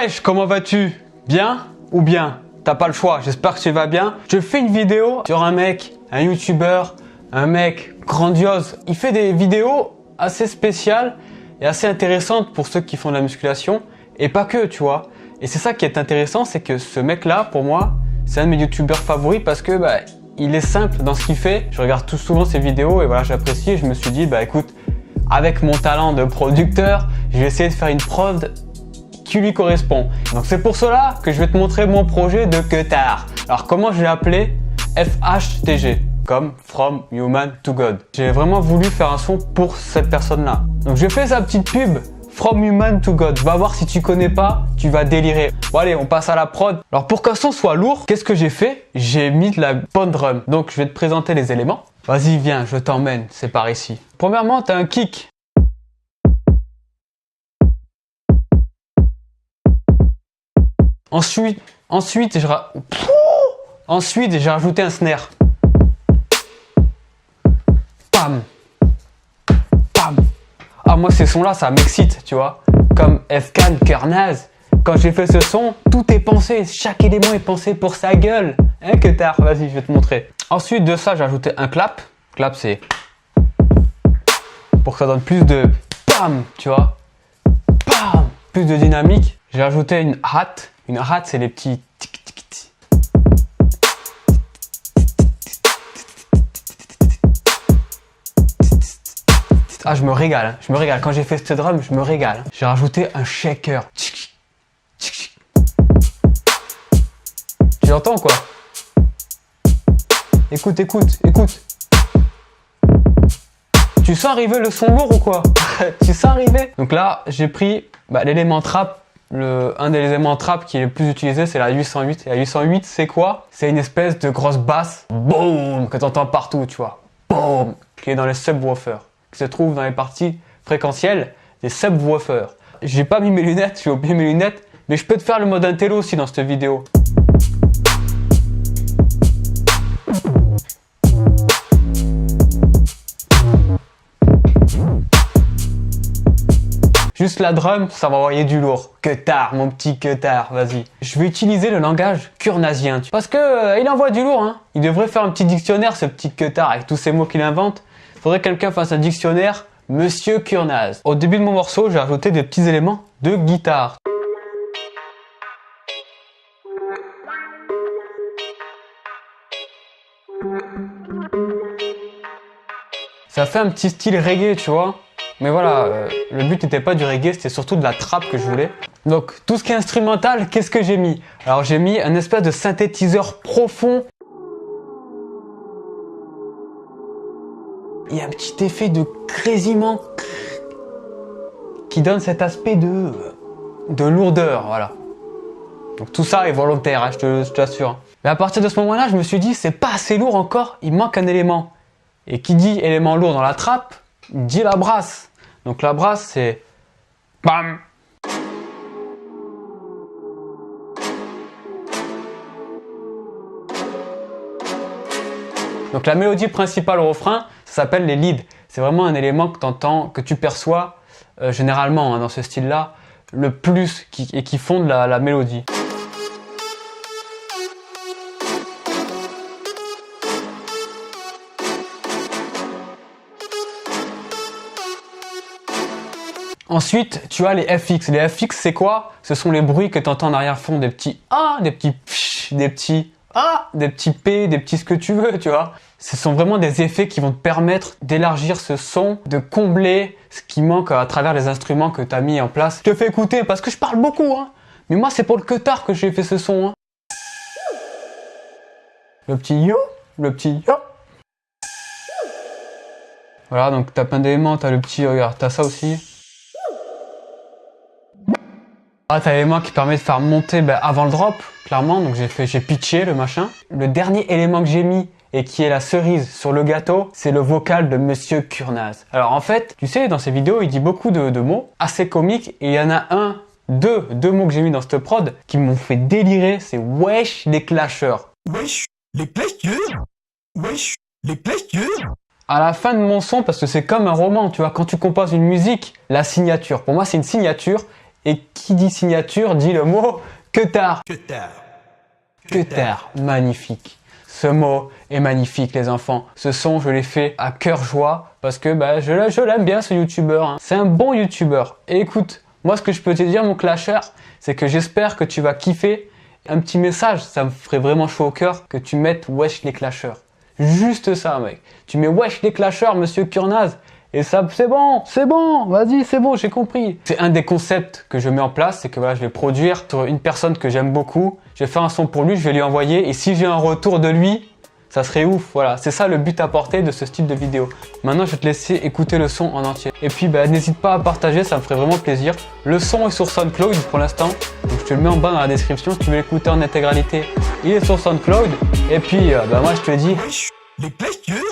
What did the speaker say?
Wesh, comment vas-tu? Bien ou bien? T'as pas le choix, j'espère que tu vas bien. Je fais une vidéo sur un mec, un youtubeur, un mec grandiose. Il fait des vidéos assez spéciales et assez intéressantes pour ceux qui font de la musculation. Et pas que, tu vois. Et c'est ça qui est intéressant, c'est que ce mec-là, pour moi, c'est un de mes youtubeurs favoris parce que il est simple dans ce qu'il fait. Je regarde tout souvent ses vidéos et voilà, j'apprécie. Et je me suis dit, écoute, avec mon talent de producteur, je vais essayer de faire une prod qui lui correspond. Donc c'est pour cela que je vais te montrer mon projet de Guitar. Alors comment je l'ai appelé? FHTG, comme From Human to God. J'ai vraiment voulu faire un son pour cette personne-là. Donc je fais sa petite pub From Human to God. Va voir, si tu connais pas, tu vas délirer. Bon allez, on passe à la prod. Alors pour qu'un son soit lourd, qu'est-ce que j'ai fait? J'ai mis de la bonne drum. Donc je vais te présenter les éléments. Vas-y, viens, je t'emmène, c'est par ici. Premièrement, tu as un kick. Ensuite, j'ai rajouté un snare. Pam, pam. Ah, moi ces sons-là, ça m'excite, tu vois. Comme F-Can, Cœur Naze. Quand j'ai fait ce son, tout est pensé. Chaque élément est pensé pour sa gueule. Hein, que tard. Vas-y, je vais te montrer. Ensuite de ça, j'ai ajouté un clap. Clap, c'est pour que ça donne plus de pam, tu vois. Pam, plus de dynamique. J'ai ajouté une hat. Une hat, c'est les petits tic tic tic. Ah, je me régale, hein. Je me régale. Quand j'ai fait cette drum, je me régale. J'ai rajouté un shaker. Tu l'entends quoi? Écoute, écoute, écoute. Tu sens arriver le son lourd ou quoi? Tu sens arriver? Donc là, j'ai pris l'élément trap. Un des éléments trap qui est le plus utilisé, c'est la 808. Et la 808, c'est quoi? C'est une espèce de grosse basse, boum, que tu entends partout, tu vois. Boum, qui est dans les subwoofers, qui se trouve dans les parties fréquentielles des subwoofers. J'ai pas mis mes lunettes, j'ai oublié mes lunettes, mais je peux te faire le mode intello aussi dans cette vidéo. Juste la drum, ça va envoyer du lourd. Guitar, mon petit guitar, vas-y. Je vais utiliser le langage kurnazien. Parce que il envoie du lourd, hein. Il devrait faire un petit dictionnaire, ce petit guitar, avec tous ces mots qu'il invente. Faudrait que quelqu'un fasse un dictionnaire, Monsieur Kurnaz. Au début de mon morceau, j'ai ajouté des petits éléments de guitare. Ça fait un petit style reggae, tu vois. Mais voilà, le but n'était pas du reggae, c'était surtout de la trap que je voulais. Donc tout ce qui est instrumental, qu'est-ce que j'ai mis? Alors j'ai mis un espèce de synthétiseur profond. Il y a un petit effet de grésillement qui donne cet aspect de lourdeur, voilà. Donc tout ça est volontaire, hein, je t'assure. Mais à partir de ce moment-là, je me suis dit, c'est pas assez lourd encore, il manque un élément. Et qui dit élément lourd dans la trap, dit la brasse. Donc la brasse, c'est bam. Donc la mélodie principale au refrain, ça s'appelle les leads. C'est vraiment un élément que tu entends, que tu perçois généralement hein, dans ce style-là, le plus et qui fonde la mélodie. Ensuite, tu as les FX. Les FX, c'est quoi? Ce sont les bruits que tu entends en arrière-fond, des petits A, des petits psh, des petits A, des petits P, des petits ce que tu veux, tu vois. Ce sont vraiment des effets qui vont te permettre d'élargir ce son, de combler ce qui manque à travers les instruments que tu as mis en place. Je te fais écouter parce que je parle beaucoup, hein. Mais moi, c'est pour le guitar que j'ai fait ce son, hein. Le petit yo, le petit yo. Voilà, donc tu as plein d'éléments, tu as le petit, regarde, tu as ça aussi. Ah, t'as l'élément qui permet de faire monter avant le drop, clairement, donc j'ai pitché le machin. Le dernier élément que j'ai mis et qui est la cerise sur le gâteau, c'est le vocal de Monsieur Kurnaz. Alors en fait, tu sais, dans ses vidéos, il dit beaucoup de mots assez comiques et il y en a deux mots que j'ai mis dans cette prod qui m'ont fait délirer, c'est wesh les clasheurs. Wesh les clasheurs. Wesh les clasheurs. À la fin de mon son, parce que c'est comme un roman, tu vois, quand tu composes une musique, la signature, pour moi c'est une signature. Et qui dit signature dit le mot que tard. Que tard. Que tard, magnifique. Ce mot est magnifique les enfants. Ce son je l'ai fait à cœur joie parce que bah, je l'aime bien ce youtubeur. Hein. C'est un bon youtubeur. Et écoute, moi ce que je peux te dire mon clasher, c'est que j'espère que tu vas kiffer. Un petit message, ça me ferait vraiment chaud au cœur que tu mettes wesh les clashers. Juste ça mec. Tu mets wesh les clashers monsieur Kurnaz. Et ça, c'est bon, vas-y, c'est bon, j'ai compris. C'est un des concepts que je mets en place, c'est que voilà, je vais produire sur une personne que j'aime beaucoup, je vais faire un son pour lui, je vais lui envoyer, et si j'ai un retour de lui, ça serait ouf, voilà. C'est ça le but à porter de ce style de vidéo. Maintenant, je vais te laisser écouter le son en entier. Et puis, bah, n'hésite pas à partager, ça me ferait vraiment plaisir. Le son est sur SoundCloud pour l'instant, donc je te le mets en bas dans la description si tu veux l'écouter en intégralité. Il est sur SoundCloud, et puis, bah, moi, je te dis... Wesh, les clashers.